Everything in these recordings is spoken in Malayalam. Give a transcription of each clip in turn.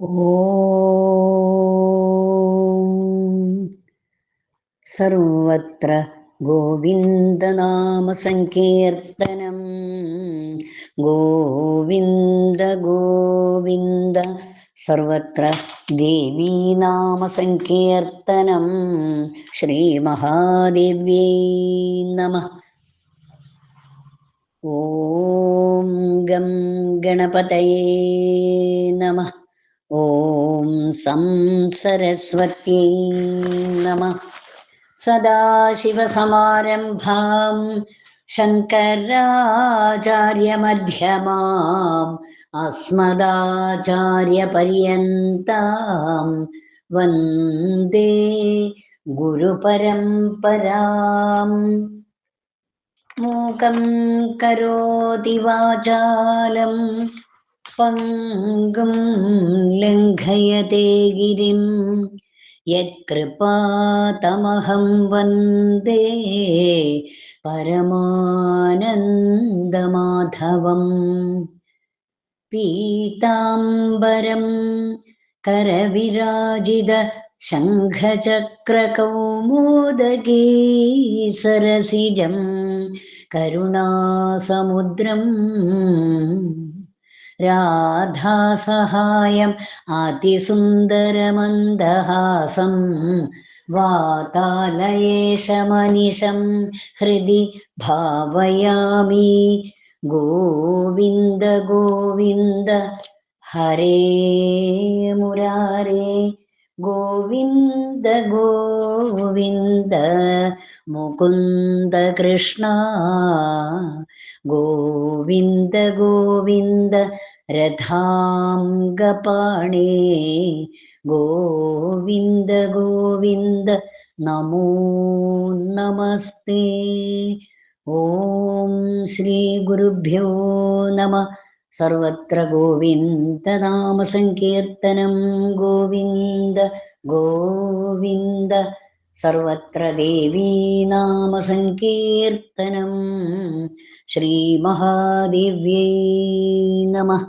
ഓം സർവത്ര ഗോവിന്ദനാമസങ്കീർത്തനം ഗോവിന്ദ ഗോവിന്ദ സർവത്ര ദേവീനാമസങ്കീർത്തനം ശ്രീമഹാദേവ്യൈ നമഃ. ഓം ഗം ഗണപതയേ നമഃ. ഓം സം സരസ്വത്യൈ നമഃ. സദാശിവസമാരംഭാം ശങ്കരാചാര്യമധ്യമാം അസ്മദാചാര്യപര്യന്താം വന്ദേ ഗുരുപരംപരാം. മൂകം കരോതി വാചാലം പങ്കും ലംഘയതേ ഗിരിം യത്കൃപാതമഹം വന്ദേ പരമാനന്ദമാധവം. പീതാംബരം കരവിരാജിത ശംഖചക്രകൗമോദഗീ സരസിജം കരുണാസമുദ്രം രാധാസഹായം അതിസുന്ദരമന്ദഹാസം വാതാലയേശമനിശം ഹൃദി ഭാവയാമി. ഗോവിന്ദ ഗോവിന്ദ ഹരേ മുരാരേ ഗോവിന്ദ ഗോവിന്ദ മുകുന്ദ കൃഷ്ണ ഗോവിന്ദ ഗോവിന്ദ രഥാംഗപാണേ ഗോവിന്ദ ഗോവിന്ദ നമോ നമസ്തേ. ഓം ശ്രീ ഗുരുഭ്യോ നമഃ. സർവത്ര ഗോവിന്ദനാമസങ്കീർത്തനം ഗോവിന്ദ ഗോവിന്ദ സർവത്ര ദേവീനാമസങ്കീർത്തനം ശ്രീമഹാദേവ്യൈ നമഃ.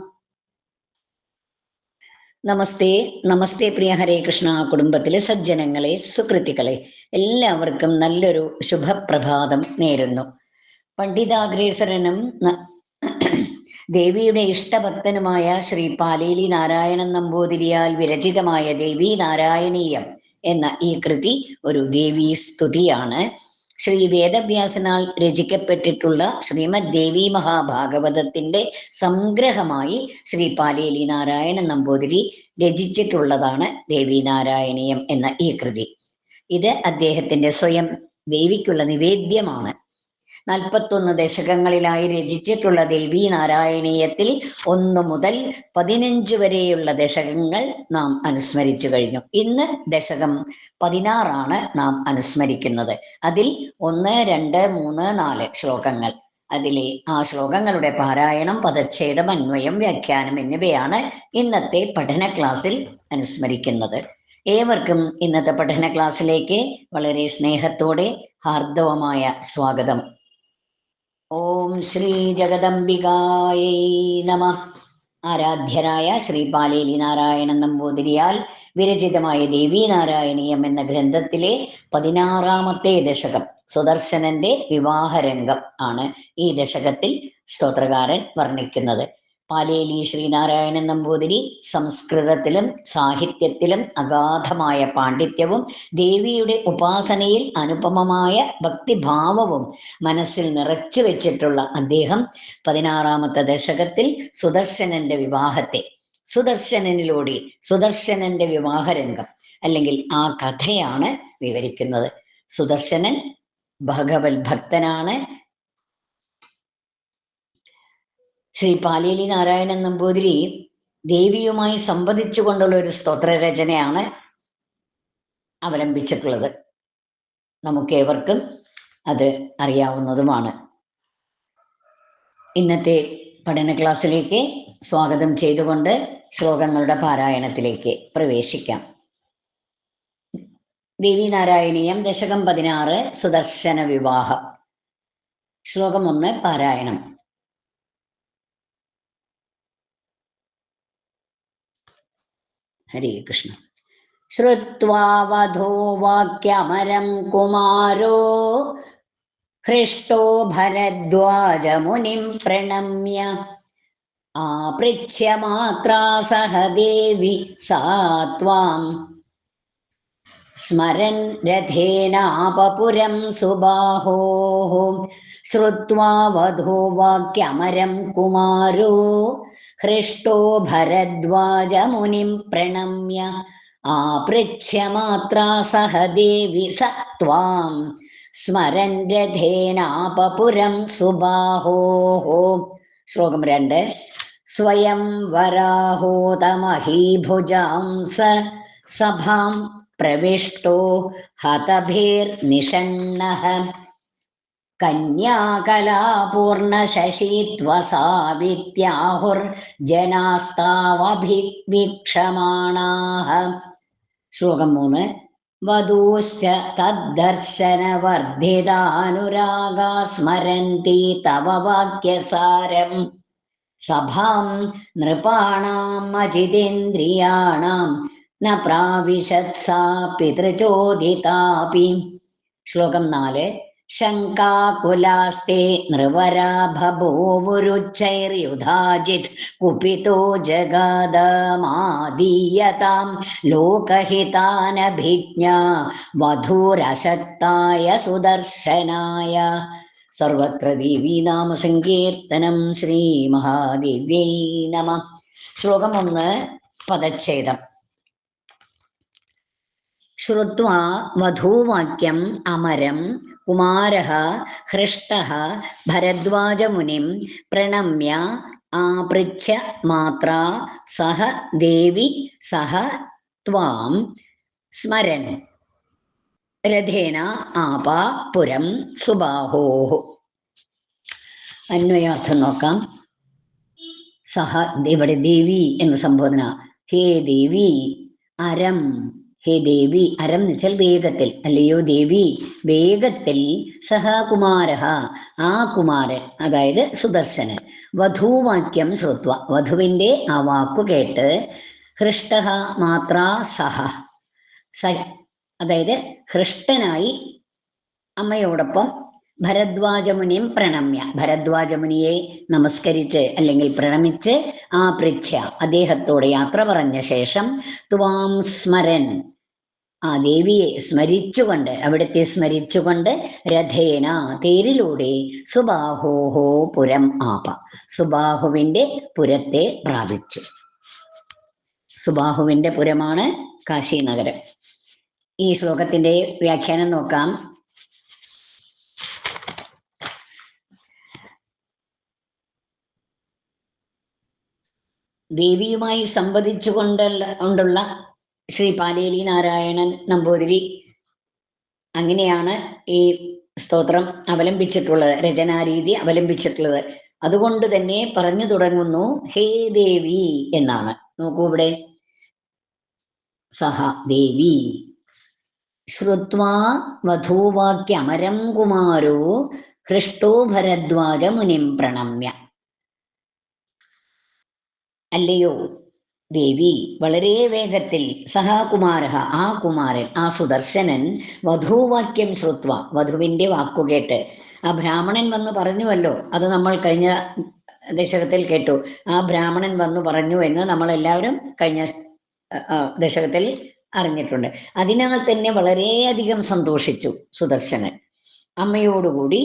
നമസ്തേ നമസ്തേ പ്രിയ ഹരേ കൃഷ്ണ കുടുംബത്തിലെ സജ്ജനങ്ങളെ, സുകൃതികളെ, എല്ലാവർക്കും നല്ലൊരു ശുഭപ്രഭാതം നേരുന്നു. പണ്ഡിതാഗ്രേസരനും ദേവിയുടെ ഇഷ്ടഭക്തനുമായ ശ്രീ പാലേലി നാരായണൻ നമ്പൂതിരിയാൽ വിരചിതമായ ദേവീ നാരായണീയം എന്ന ഈ കൃതി ഒരു ദേവീ സ്തുതിയാണ്. ശ്രീ വേദവ്യാസനാൽ രചിക്കപ്പെട്ടിട്ടുള്ള ശ്രീമദ് ദേവി മഹാഭാഗവതത്തിന്റെ സംഗ്രഹമായി ശ്രീ പാലേലി നാരായണൻ നമ്പൂതിരി രചിച്ചിട്ടുള്ളതാണ് ദേവീ നാരായണീയം എന്ന ഈ കൃതി. ഇത് അദ്ദേഹത്തിന്റെ സ്വയം ദേവിക്കുള്ള നിവേദ്യമാണ്. 41 ദശകങ്ങളിലായി രചിച്ചിട്ടുള്ള ദേവീ നാരായണീയത്തിൽ 1 മുതൽ 15 വരെയുള്ള ദശകങ്ങൾ നാം അനുസ്മരിച്ചു കഴിഞ്ഞു. ഇന്ന് ദശകം 16 നാം അനുസ്മരിക്കുന്നത്. അതിൽ 1, 2, 3, 4 ശ്ലോകങ്ങൾ. അതിലെ ആ ശ്ലോകങ്ങളുടെ പാരായണം, പദച്ഛേദം, അന്വയം, വ്യാഖ്യാനം എന്നിവയാണ് ഇന്നത്തെ പഠന ക്ലാസ്സിൽ അനുസ്മരിക്കുന്നത്. ഏവർക്കും ഇന്നത്തെ പഠന ക്ലാസ്സിലേക്ക് വളരെ സ്നേഹത്തോടെ ഹാർദവമായ സ്വാഗതം. ഓം ശ്രീ ജഗദംബികായൈ നമഃ. ആരാധ്യരായ ശ്രീ പാലേലി നാരായണൻ നമ്പൂതിരിയാൽ വിരചിതമായ ദേവീ നാരായണീയം എന്ന ഗ്രന്ഥത്തിലെ 16ാമത്തെ ദശകം സുദർശനന്റെ വിവാഹരംഗം ആണ് ഈ ദശകത്തിൽ സ്തോത്രകാരൻ വർണ്ണിക്കുന്നത്. പാലേലി ശ്രീനാരായണൻ നമ്പൂതിരി സംസ്കൃതത്തിലും സാഹിത്യത്തിലും അഗാധമായ പാണ്ഡിത്യവും ദേവിയുടെ ഉപാസനയിൽ അനുപമമായ ഭക്തിഭാവവും മനസ്സിൽ നിറച്ചു വെച്ചിട്ടുള്ള അദ്ദേഹം 16ാമത്തെ ദശകത്തിൽ സുദർശനന്റെ വിവാഹത്തെ, സുദർശനനിലൂടെ സുദർശനന്റെ വിവാഹരംഗം അല്ലെങ്കിൽ ആ കഥയാണ് വിവരിക്കുന്നത്. സുദർശനൻ ഭഗവത് ഭക്തനാണ്. ശ്രീ പാലേലി നാരായണൻ നമ്പൂതിരി ദേവിയുമായി സംവദിച്ചുകൊണ്ടുള്ള ഒരു സ്തോത്രരചനയാണ് അവലംബിച്ചിട്ടുള്ളത്. നമുക്കേവർക്കും അത് അറിയാവുന്നതുമാണ്. ഇന്നത്തെ പഠന ക്ലാസ്സിലേക്ക് സ്വാഗതം ചെയ്തുകൊണ്ട് ശ്ലോകങ്ങളുടെ പാരായണത്തിലേക്ക് പ്രവേശിക്കാം. ദേവീ നാരായണീയം ദശകം 16 സുദർശന വിവാഹം. ശ്ലോകം 1 പാരായണം. ഹരേ കൃഷ്ണ. ശ്രുത്വാ വധോ വാക്യമരം കുമാരോ ഹൃഷ്ടോ ഭരദ്വാജമുനിം പ്രണമ്യ ആപൃച്ഛ്യ മാത്രാ സഹ ദേവി സാ ത്വാം സ്മരൻ രഥേനാപപുരം സുബാഹോഃ. ശ്രുത്വാ വധോ വാക്യമരം കുമാരോ ഹൃഷ്ടോ ഭരദ്വാജമുനിം പ്രണമ്യ ആപൃച്ഛ്യ മാത്രാ സഹ ദേവി സ ത്വാം സ്മരൻ രഥേനാപപുരം സുബാഹോഃ. ശ്ലോകം 2. സ്വയം വരാഹോതമഹീഭുജാംസ സഭാം പ്രവിഷ്ടോ ഹതഭിർനിഷണ്ണഃ കന്യാകലാപൂർണശശീത്വസാവിത്യാഹുർജനാസ്താവഭിവീക്ഷമാണാഃ. ശ്ലോകം 3. വധൂശ്ച തദ്ധർശനവർദ്ധിതാനുരാഗാ സ്മരന്തി തവ വാക്യസാരം സഭാം നൃപാണാം അജിതേന്ദ്രിയാണാം ന പ്രാവിശത്സാ പിതൃചോദിതാപി. ശ്ലോകം 4. ശങ്കാകുലാസ്തേ നൃവരാ ബഭൂവുരുച്ചൈർയുധാജിത് കുപിതോ ജഗദമാദീയതാം ലോകഹിതാനഭിജ്ഞാ വധൂരശക്തായ സുദർശനായ. സർവത്ര ദേവീനാമ സങ്കീർത്തനം. ശ്രീ മഹാദേവ്യൈ നമഃ. ശ്ലോകം 1 പദച്ഛേദം. ശ്രുത്വാ വധൂവാക്യം അമരം കുമാരഃ ഹൃഷ്ടഃ ഭരദ്വാജമുനിം പ്രണമ്യ ആപൃച്ഛ്യ മാത്രാ സഹ ദേവി സഹ ത്വാം സ്മരൻ രഥേന ആപ പുരം സുബാഹോഃ. അന്വയാർത്ഥം നോക്കാം. സഹ, ഇവിടെ ദേവി എന്ന സംബോധന. ഹേ ദേവി, അരം. ഹേ ദേവി, അരം എന്ന് വെച്ചാൽ വേഗത്തിൽ. അല്ലയോ ദേവി, വേഗത്തിൽ. സഹ കുമാരഃ, ആ കുമാരൻ, അതായത് സുദർശനൻ. വധൂവാക്യം ശ്രുത്വ, വധുവിന്റെ ആ വാക്കു കേട്ട്. ഹൃഷ്ടഃ മാത്രാ സഹ, അതായത് ഹൃഷ്ടനായി അമ്മയോടൊപ്പം ഭരദ്വാജമുനിയും പ്രണമ്യ, ഭരദ്വാജമുനിയെ നമസ്കരിച്ച് അല്ലെങ്കിൽ പ്രണമിച്ച് ആ പൃച്ഛ, അദ്ദേഹത്തോട് യാത്ര പറഞ്ഞ ശേഷം ത്വാം സ്മരൻ, ആ ദേവിയെ സ്മരിച്ചുകൊണ്ട്, അവിടുത്തെ സ്മരിച്ചുകൊണ്ട് രഥേന, തേരിലൂടെ സുബാഹോഹോ പുരം ആപ, സുബാഹുവിന്റെ പുരത്തെ പ്രാപിച്ചു. സുബാഹുവിന്റെ പുരമാണ് കാശി നഗരം. ഈ ശ്ലോകത്തിന്റെ വ്യാഖ്യാനം നോക്കാം. ദേവിയുമായി സംവദിച്ചുകൊണ്ടുള്ള ശ്രീ പാലേലി നാരായണൻ നമ്പൂതിരി അങ്ങനെയാണ് ഈ സ്തോത്രം അവലംബിച്ചിട്ടുള്ളത്, രചനാരീതി അവലംബിച്ചിട്ടുള്ളത്. അതുകൊണ്ട് തന്നെ പറഞ്ഞു തുടങ്ങുന്നു ഹേ ദേവി എന്നാണ്. നോക്കൂ ഇവിടെ, സഹ ദേവി. ശ്രുത്വാ വധൂവാക്യമരം കുമാരോ ഹൃഷ്ടോ ഭരദ്വാജ മുനിം പ്രണമ്യ. അല്ലയോ ദേവി, വളരെ വേഗത്തിൽ. സഹകുമാര, ആ കുമാരൻ, ആ സുദർശനൻ. വധൂവാക്യം ശ്രുത്വ, വധുവിന്റെ വാക്കുകേട്ട്. ആ ബ്രാഹ്മണൻ വന്നു പറഞ്ഞുവല്ലോ, അത് നമ്മൾ കഴിഞ്ഞ ദശകത്തിൽ കേട്ടു. ആ ബ്രാഹ്മണൻ വന്നു പറഞ്ഞു എന്ന് നമ്മൾ എല്ലാവരും കഴിഞ്ഞ ദശകത്തിൽ അറിഞ്ഞിട്ടുണ്ട്. അതിനാൽ തന്നെ വളരെയധികം സന്തോഷിച്ചു സുദർശനൻ. അമ്മയോടുകൂടി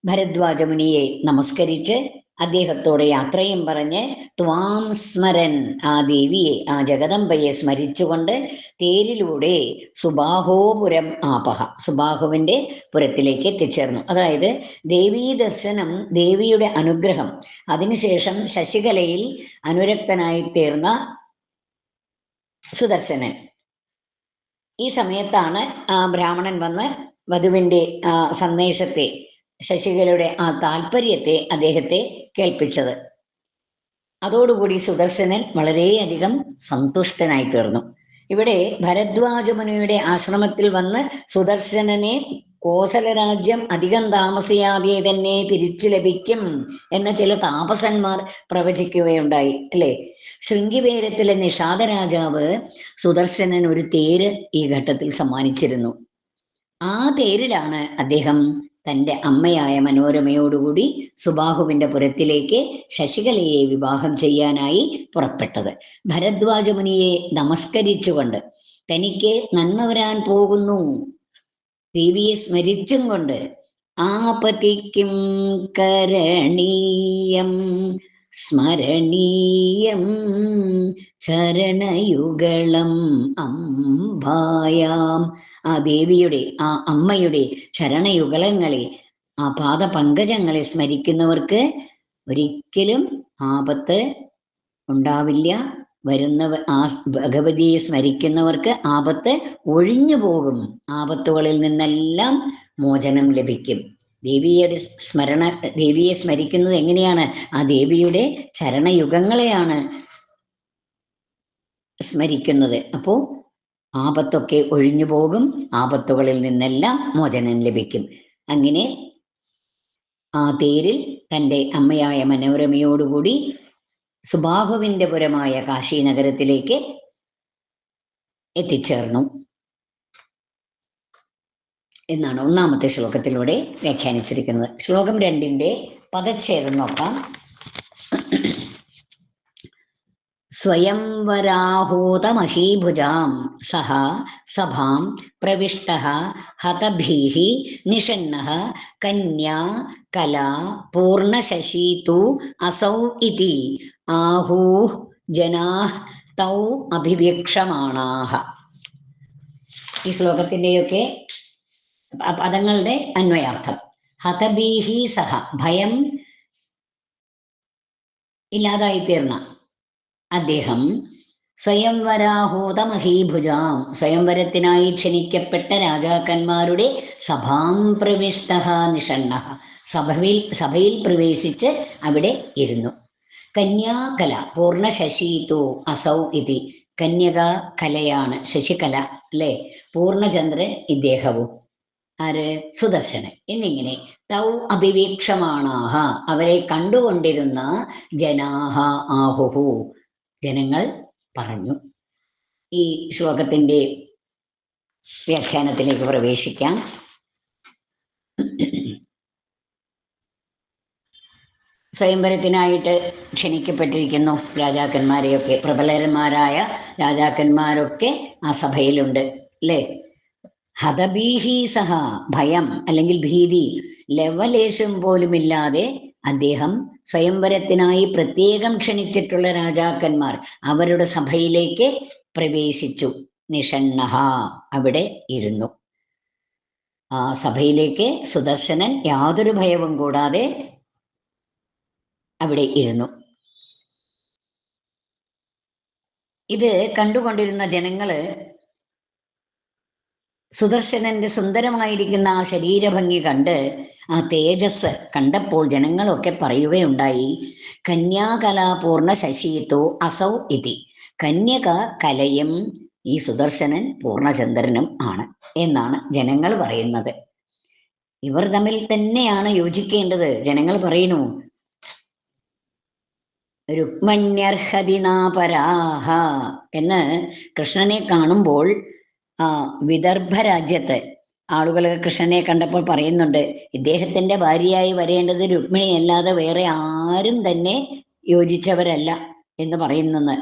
ഭരദ്വാജമുനിയെ നമസ്കരിച്ച് അദ്ദേഹത്തോടെ യാത്രയും പറഞ്ഞ് ത്വാം സ്മരൻ, ആ ദേവിയെ, ആ ജഗദംബയെ സ്മരിച്ചുകൊണ്ട് തേരിലൂടെ സുബാഹോപുരം ആപഹ, സുബാഹുവിന്റെ പുരത്തിലേക്ക് എത്തിച്ചേർന്നു. അതായത് ദേവീ ദർശനം, ദേവിയുടെ അനുഗ്രഹം, അതിനുശേഷം ശശികലയിൽ അനുരക്തനായി തീർന്ന സുദർശനൻ. ഈ സമയത്താണ് ആ ബ്രാഹ്മണൻ വന്ന് വധുവിന്റെ ആ സന്ദേശത്തെ, ശശികലയുടെ ആ താല്പര്യത്തെ അദ്ദേഹത്തെ കേൾപ്പിച്ചത്. അതോടുകൂടി സുദർശനൻ വളരെയധികം സന്തുഷ്ടനായി തീർന്നു. ഇവിടെ ഭരദ്വാജമുനിയുടെ ആശ്രമത്തിൽ വന്ന് സുദർശനനെ കോസലരാജ്യം അധികം താമസിയാതെ തന്നെ തിരിച്ചു ലഭിക്കും എന്ന ചില താപസന്മാർ പ്രവചിക്കുകയുണ്ടായി അല്ലേ. ശൃംഗിബേരത്തിലെ നിഷാദ രാജാവ് സുദർശനൻ ഒരു തേര് ഈ ഘട്ടത്തിൽ സമ്മാനിച്ചിരുന്നു. ആ തേരിലാണ് അദ്ദേഹം തൻ്റെ അമ്മയായ മനോരമയോടുകൂടി സുബാഹുവിന്റെ പുരത്തിലേക്ക് ശശികലയെ വിവാഹം ചെയ്യാനായി പുറപ്പെട്ടത്. ഭരദ്വാജ മുനിയെ നമസ്കരിച്ചുകൊണ്ട് തനിക്ക് നന്മ വരാൻ പോകുന്നു ദേവിയെ സ്മരിച്ചും കൊണ്ട് ആപതിക്കും കരണീയം സ്മരണീയം ചരണയുഗളം അംബായാം, ആ ദേവിയുടെ ആ അമ്മയുടെ ചരണയുഗളങ്ങളെ ആ പാദപങ്കജങ്ങളെ സ്മരിക്കുന്നവർക്ക് ഒരിക്കലും ആപത്ത് ഉണ്ടാവില്ല. ആ ഭഗവതിയെ സ്മരിക്കുന്നവർക്ക് ആപത്ത് ഒഴിഞ്ഞു പോകും. ആപത്തുകളിൽ നിന്നെല്ലാം മോചനം ലഭിക്കും. ദേവിയെ സ്മരിക്കുന്നത് എങ്ങനെയാണ്? ആ ദേവിയുടെ ചരണയുഗങ്ങളെയാണ് സ്മരിക്കുന്നത്. അപ്പോ ആപത്തൊക്കെ ഒഴിഞ്ഞു പോകും, ആപത്തുകളിൽ നിന്നെല്ലാം മോചനം ലഭിക്കും. അങ്ങനെ ആ തേരിൽ തൻ്റെ അമ്മയായ മനോരമയോടുകൂടി സുബാഹുവിന്റെ പുരമായ കാശി നഗരത്തിലേക്ക് എത്തിച്ചേർന്നു എന്നാണ് ഒന്നാമത്തെ ശ്ലോകത്തിലൂടെ വ്യാഖ്യാനിച്ചിരിക്കുന്നത്. ശ്ലോകം 2 പദച്ഛേദം നോക്കാം. സ്വയംവരാഹൂതമഹീഭുജാം സഹ സഭാം പ്രവിഷ്ടഃ ഹതഭീഃ നിഷണ്ണഃ കന്യാ കലാ പൂർണ്ണശശീതു അസൗ ഇതി ആഹൂഃ ജനാഃ തൗ അഭിവീക്ഷമാണാഃ. ഈ ശ്ലോകത്തിൻ്റെയൊക്കെ പദങ്ങളുടെ അന്വയാർത്ഥം. ഹതഭീഃ സഹ, ഭയം ഇല്ലാതായിത്തീർന്ന അദ്ദേഹം, സ്വയംവരാഹൂതമഹീഭുജാം, സ്വയംവരത്തിനായി ക്ഷണിക്കപ്പെട്ട രാജാക്കന്മാരുടെ സഭാം പ്രവിഷ്ടഃ നിഷണ്ണഃ, സഭയിൽ പ്രവേശിച്ച് അവിടെ ഇരുന്നു. കന്യാകല പൂർണ്ണശശീതു അസൗ ഇതി, കന്യക കലയാണ് ശശികല അല്ലെ. പൂർണ്ണചന്ദ്രൻ ഇദ്ദേഹവും, ആര്? സുദർശനൻ. എന്നിങ്ങനെ തൗ അഭിവീക്ഷമാണാഹ, അവരെ കണ്ടുകൊണ്ടിരുന്ന ജനാഹ ആഹുഹു, ജനങ്ങൾ പറഞ്ഞു. ഈ ശ്ലോകത്തിന്റെ വ്യാഖ്യാനത്തിലേക്ക് പ്രവേശിക്കാം. സ്വയംവരത്തിനായിട്ട് ക്ഷണിക്കപ്പെട്ടിരിക്കുന്നു രാജാക്കന്മാരെയൊക്കെ, പ്രബലന്മാരായ രാജാക്കന്മാരൊക്കെ ആ സഭയിലുണ്ട് അല്ലേ. ഹതഭീഹി സഹ, ഭയം അല്ലെങ്കിൽ ഭീതി ലവലേശം പോലുമില്ലാതെ അദ്ദേഹം സ്വയംവരത്തിനായി പ്രത്യേകം ക്ഷണിച്ചിട്ടുള്ള രാജാക്കന്മാർ അവരുടെ സഭയിലേക്ക് പ്രവേശിച്ചു. നിഷണ്ണഹ, അവിടെ ഇരുന്നു. ആ സഭയിലേക്ക് സുദർശനൻ യാതൊരു ഭയവും കൂടാതെ അവിടെ ഇരുന്നു. ഇത് കണ്ടുകൊണ്ടിരുന്ന ജനങ്ങള് സുദർശനന്റെ സുന്ദരമായിരിക്കുന്ന ആ ശരീരഭംഗി കണ്ട്, ആ തേജസ് കണ്ടപ്പോൾ ജനങ്ങളൊക്കെ പറയുകയുണ്ടായി, കന്യാകലാപൂർണ ശശീതോ അസൗ ഇതി, കന്യക കലയും ഈ സുദർശനൻ പൂർണ്ണചന്ദ്രനും ആണ് എന്നാണ് ജനങ്ങൾ പറയുന്നത്. ഇവർ തമ്മിൽ തന്നെയാണ് യോജിക്കേണ്ടത്. ജനങ്ങൾ പറയുന്നു, രുക്മണ്യർഹതിനാപരാഹ എന്ന് കൃഷ്ണനെ കാണുമ്പോൾ വിദർഭ രാജ്യത്ത് ആളുകൾ കൃഷ്ണനെ കണ്ടപ്പോൾ പറയുന്നുണ്ട്, ഇദ്ദേഹത്തിന്റെ ഭാര്യയായി വരേണ്ടത് രുക്മിണി അല്ലാതെ വേറെ ആരും തന്നെ യോജിച്ചവരല്ല എന്ന് പറയുന്നുണ്ട്.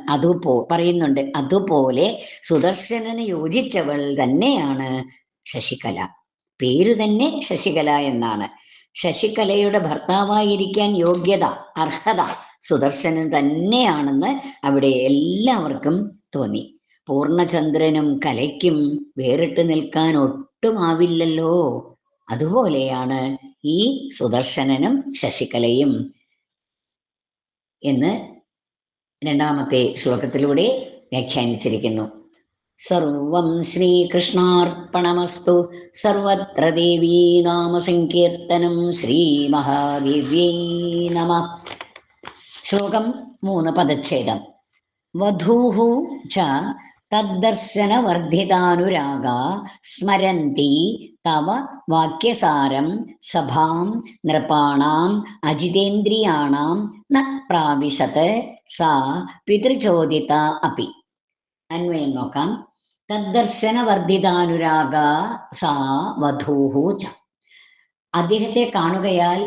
അതുപോലെ സുദർശനന് യോജിച്ചവൾ തന്നെയാണ് ശശികല. പേരു തന്നെ ശശികല എന്നാണ്. ശശികലയുടെ ഭർത്താവായിരിക്കാൻ യോഗ്യത, അർഹത സുദർശനൻ തന്നെയാണെന്ന് അവിടെ എല്ലാവർക്കും തോന്നി. പൂർണ്ണചന്ദ്രനും കലയ്ക്കും വേറിട്ട് നിൽക്കാൻ ഒട്ടുമാവില്ലല്ലോ. അതുപോലെയാണ് ഈ സുദർശനനും ശശികലയും എന്ന് രണ്ടാമത്തെ ശ്ലോകത്തിലൂടെ വ്യാഖ്യാനിച്ചിരിക്കുന്നു. സർവം ശ്രീകൃഷ്ണാർപ്പണമസ്തു. സർവത്ര ദേവീ നാമസങ്കീർത്തനം. ശ്രീ മഹാദേവ്യൈ നമഃ. ശ്ലോകം 3 പദച്ഛേദം. വധൂഃ ച തദ്ദർശന വർദ്ധിതാനുരാഗ സ്മരന്തി തവ വാക്യസാരം സഭാം നൃപാണാം അജിതേന്ദ്രിയാണാം ന പ്രാവിശത് സാ പിതൃചോദിത അപി. അന്വയം നോക്കാം. തദ്ദർശന വർദ്ധിതാനുരാഗ സാ വധൂഹ ച. അദ്ദേഹത്തെ കാണുകയാൽ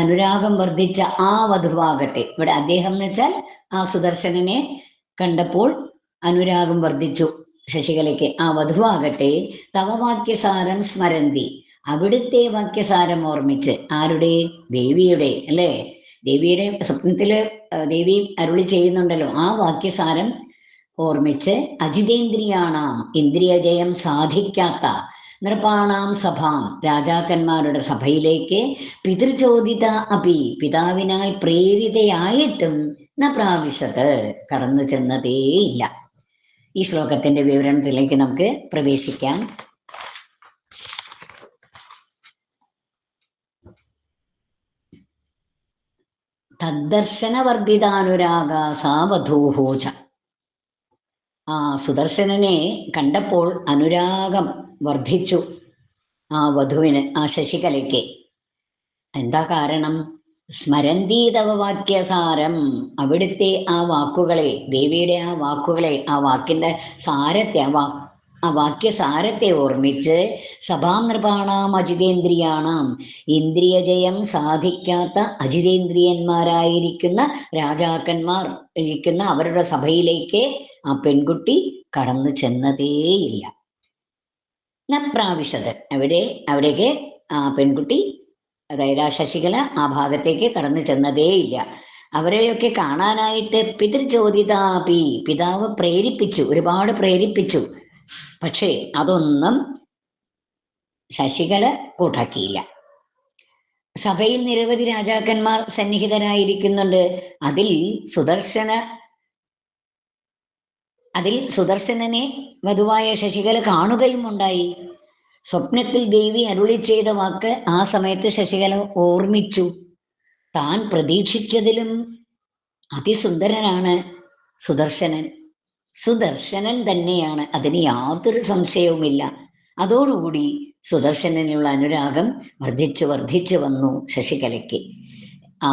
അനുരാഗം വർദ്ധിച്ച ആ വധുവാകട്ടെ, ഇവിടെ അദ്ദേഹം എന്ന് വെച്ചാൽ ആ സുദർശനനെ കണ്ടപ്പോൾ അനുരാഗം വർദ്ധിച്ചു ശശികലയ്ക്ക്. ആ വധുവാകട്ടെ തവ വാക്യസാരം സ്മരന്തി, അവിടുത്തെ വാക്യസാരം ഓർമ്മിച്ച്. ആരുടെ? ദേവിയുടെ അല്ലേ? ദേവിയുടെ സ്വപ്നത്തില് ദേവി അരുളി ചെയ്യുന്നുണ്ടല്ലോ, ആ വാക്യസാരം ഓർമ്മിച്ച് അജിതേന്ദ്രിയാണാം, ഇന്ദ്രിയജയം സാധിക്കാത്ത നൃപാണാം സഭാം, രാജാക്കന്മാരുടെ സഭയിലേക്ക് പിതൃചോദിത അപി, പിതാവിനാൽ പ്രേരിതയായിട്ടും ന പ്രാവിശത്, കടന്നു ചെന്നതേയില്ല. ഈ ശ്ലോകത്തിന്റെ വിവരണത്തിലേക്ക് നമുക്ക് പ്രവേശിക്കാം. തദ്ദർശന വർദ്ധിതാനുരാഗ സാ വധൂഹോച. ആ സുദർശനനെ കണ്ടപ്പോൾ അനുരാഗം വർദ്ധിച്ചു ആ വധുവിന്, ആ ശശികലയ്ക്ക്. എന്താ കാരണം? സ്മരന്തി തവ വാക്യസാരം, അവിടുത്തെ ആ വാക്കുകളെ, ദേവിയുടെ ആ വാക്കുകളെ, ആ വാക്കിന്റെ സാരത്തെ, ആ വാക്യസാരത്തെ ഓർമ്മിച്ച് സഭാം നൃപാണാം അജിതേന്ദ്രിയാണാം, ഇന്ദ്രിയജയം സാധിക്കാത്ത അജിതേന്ദ്രിയന്മാരായിരിക്കുന്ന രാജാക്കന്മാർ ഇരിക്കുന്ന അവരുടെ സഭയിലേക്ക് ആ പെൺകുട്ടി കടന്നു ചെന്നതേയില്ല. ന പ്രാവിശത്, അവിടേക്ക് ആ പെൺകുട്ടി, അതായത് ആ ശശികല ആ ഭാഗത്തേക്ക് കടന്നു ചെന്നതേയില്ല. അവരെയൊക്കെ കാണാനായിട്ട് പിതൃചോദിതാപി, പിതാവ് പ്രേരിപ്പിച്ചു, ഒരുപാട് പ്രേരിപ്പിച്ചു. പക്ഷേ അതൊന്നും ശശികല കൂട്ടാക്കിയില്ല. സഭയിൽ നിരവധി രാജാക്കന്മാർ സന്നിഹിതരായിരിക്കുന്നുണ്ട്. അതിൽ സുദർശനനെ വധുവായ ശശികല കാണുകയും ഉണ്ടായി. സ്വപ്നത്തിൽ ദേവി അരുളി ചെയ്ത വാക്ക് ആ സമയത്ത് ശശികല ഓർമ്മിച്ചു. താൻ പ്രതീക്ഷിച്ചതിലും അതിസുന്ദരനാണ് സുദർശനൻ തന്നെയാണ്, അതിന് യാതൊരു സംശയവുമില്ല. അതോടുകൂടി സുദർശനനുള്ള അനുരാഗം വർദ്ധിച്ചു വന്നു ശശികലയ്ക്ക്. ആ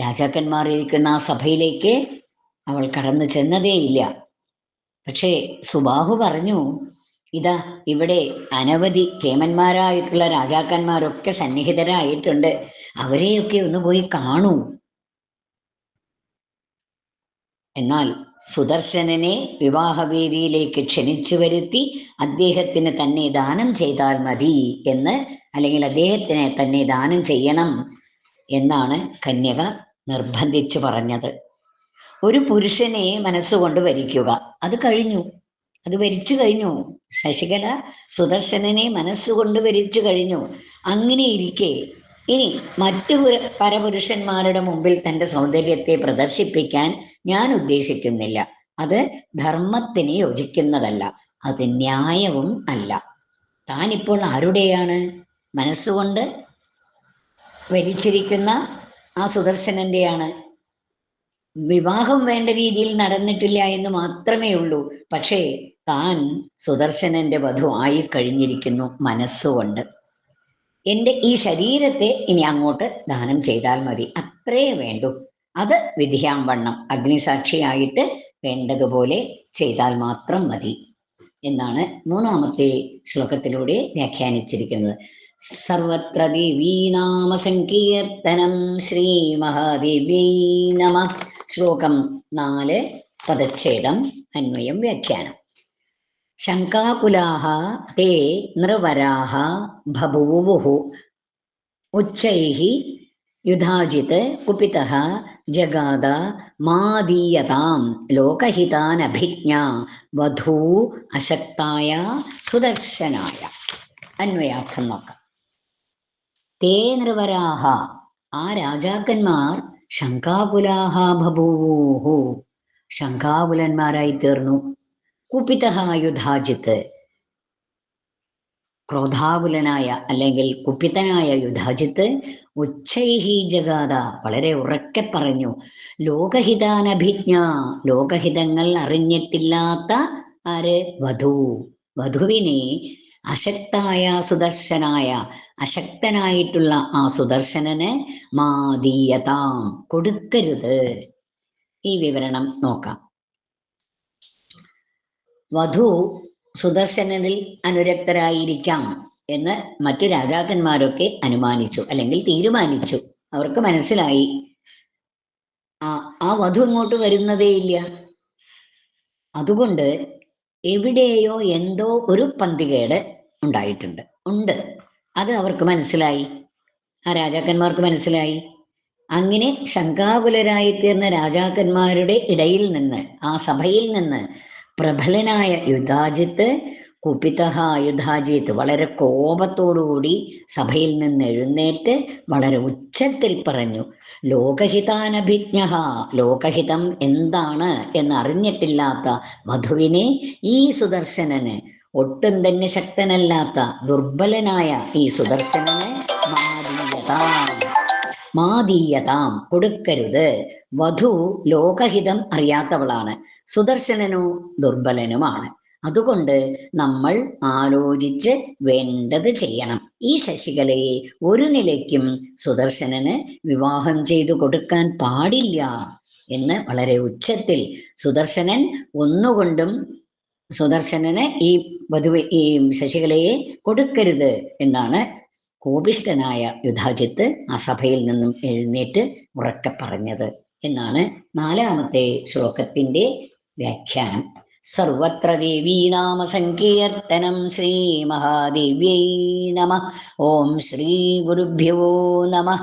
രാജാക്കന്മാർ ഇരിക്കുന്ന ആ സഭയിലേക്ക് അവൾ കടന്നു ചെന്നതേയില്ല. പക്ഷേ സുബാഹു പറഞ്ഞു, ഇതാ ഇവിടെ അനവധി കേമന്മാരായിട്ടുള്ള രാജാക്കന്മാരൊക്കെ സന്നിഹിതരായിട്ടുണ്ട്, അവരെയൊക്കെ ഒന്ന് പോയി കാണൂ. എന്നാൽ സുദർശനനെ വിവാഹവേദിയിലേക്ക് ക്ഷണിച്ചു വരുത്തി അദ്ദേഹത്തിന് തന്നെ ദാനം ചെയ്താൽ മതി എന്ന്, അല്ലെങ്കിൽ അദ്ദേഹത്തിനെ തന്നെ ദാനം ചെയ്യണം എന്നാണ് കന്യക നിർബന്ധിച്ചു പറഞ്ഞത്. ഒരു പുരുഷനെ മനസ്സുകൊണ്ട് വരിക്കുക, അത് വരിച്ചു കഴിഞ്ഞു. ശശികല സുദർശനനെ മനസ്സുകൊണ്ട് വരിച്ചു കഴിഞ്ഞു. അങ്ങനെ ഇരിക്കെ ഇനി മറ്റു പരപുരുഷന്മാരുടെ മുമ്പിൽ തന്റെ സൗന്ദര്യത്തെ പ്രദർശിപ്പിക്കാൻ ഞാൻ ഉദ്ദേശിക്കുന്നില്ല. അത് ധർമ്മത്തിന് യോജിക്കുന്നതല്ല, അത് ന്യായവും അല്ല. താനിപ്പോൾ ആരുടെയാണ്? മനസ്സുകൊണ്ട് വരിച്ചിരിക്കുന്ന ആ സുദർശനന്റെയാണ്. വിവാഹം വേണ്ട രീതിയിൽ നടന്നിട്ടില്ല എന്ന് മാത്രമേ ഉള്ളൂ. പക്ഷേ താൻ സുദർശനന്റെ വധു ആയി കഴിഞ്ഞിരിക്കുന്നു മനസ്സുകൊണ്ട്. എൻ്റെ ഈ ശരീരത്തെ ഇനി അങ്ങോട്ട് ദാനം ചെയ്താൽ മതി, അത്രേ വേണ്ടൂ. അത് വിധിയാംവണ്ണം അഗ്നിസാക്ഷിയായിട്ട് വേണ്ടതുപോലെ ചെയ്താൽ മാത്രം മതി എന്നാണ് മൂന്നാമത്തെ ശ്ലോകത്തിലൂടെ വ്യാഖ്യാനിച്ചിരിക്കുന്നത്. സർവത്ര ദേവീനാമ സങ്കീർത്തനം ശ്രീ മഹാദേവ്യൈ നമഃ. ശ്ലോകം 4 പദച്ഛേദം, അന്വയം, വ്യാഖ്യാനം. ശങ്കാകുലാഃ തേ നൃവരാഃ ബഭൂവുഃ ഉച്ചൈഃ യുധാജിത് കുപിതഃ ജഗാദ മാദീയതാം ലോകഹിതാനഭിജ്ഞാ വധൂ അശക്തായ സുദർശനായ. അന്വയാർത്ഥം നോക്കാം. തേ നൃവരാഃ, ആ രാജാക്കന്മാർ ശങ്കാകുലാഃ ബഭൂവുഃ, ശങ്കാകുലന്മാരായി തീർന്നു. കുപിതഃ യുധാജിത്ത്, ക്രോധാകുലനായ അല്ലെങ്കിൽ കുപിതനായ യുധാജിത്ത് ഉച്ചൈഹി ജഗാദ, വളരെ ഉറക്കെ പറഞ്ഞു. ലോകഹിതാനഭിജ്ഞ, ലോകഹിതങ്ങൾ അറിഞ്ഞിട്ടില്ലാത്ത ആര്? വധു. വധുവിനെ അശക്തായ സുദർശനായ, അശക്തനായിട്ടുള്ള ആ സുദർശനന് മാദീയതാം കൊടുക്കരുത്. ഈ വിവരണം നോക്കാം. വധു സുദർശനനിൽ അനുരക്തരായിരിക്കാം എന്ന് മറ്റു രാജാക്കന്മാരൊക്കെ അനുമാനിച്ചു, അല്ലെങ്കിൽ തീരുമാനിച്ചു. അവർക്ക് മനസ്സിലായി ആ വധു ഇങ്ങോട്ട് വരുന്നതേയില്ല. അതുകൊണ്ട് എവിടെയോ എന്തോ ഒരു പന്തികേട് ഉണ്ട്. അത് അവർക്ക് മനസ്സിലായി, ആ രാജാക്കന്മാർക്ക് മനസ്സിലായി. അങ്ങനെ ശങ്കാകുലരായിത്തീർന്ന രാജാക്കന്മാരുടെ ഇടയിൽ നിന്ന്, ആ സഭയിൽ നിന്ന് പ്രബലനായ യുധാജിത്ത്, കുപിതഃ യുധാജിത്ത്, വളരെ കോപത്തോടുകൂടി സഭയിൽ നിന്ന് എഴുന്നേറ്റ് വളരെ ഉച്ചത്തിൽ പറഞ്ഞു, ലോകഹിതാനഭിജ്ഞഃ, ലോകഹിതം എന്താണ് എന്നറിഞ്ഞിട്ടില്ലാത്ത വധുവിനെ, ഈ സുദർശനന്, ഒട്ടും തന്നെ ശക്തനല്ലാത്ത ദുർബലനായ ഈ സുദർശനന് മാദീയതാം കൊടുക്കരുത്. വധു ലോകഹിതം അറിയാത്തവളാണ്, സുദർശനനോ ദുർബലനുമാണ്. അതുകൊണ്ട് നമ്മൾ ആലോചിച്ച് വേണ്ടത് ചെയ്യണം. ഈ ശശികലയെ ഒരു നിലയ്ക്കും സുദർശനന് വിവാഹം ചെയ്തു കൊടുക്കാൻ പാടില്ല എന്ന് വളരെ ഉച്ചത്തിൽ സുദർശനൻ ഒന്നുകൊണ്ടും സുദർശനന് ഈ ശശികലയെ കൊടുക്കരുത് എന്നാണ് കോപിഷ്ഠനായ യുധാജിത്ത് ആ സഭയിൽ നിന്നും എഴുന്നേറ്റ് ഉറക്കെ പറഞ്ഞത് എന്നാണ് 4ാമത്തെ ശ്ലോകത്തിന്റെ വ്യാഖ്യാനം. സർവത്ര ദേവീനാമ സങ്കീർത്തനം ശ്രീ മഹാദേവ്യൈ നമഃ. ഓം ശ്രീ ഗുരുഭ്യോ നമഃ.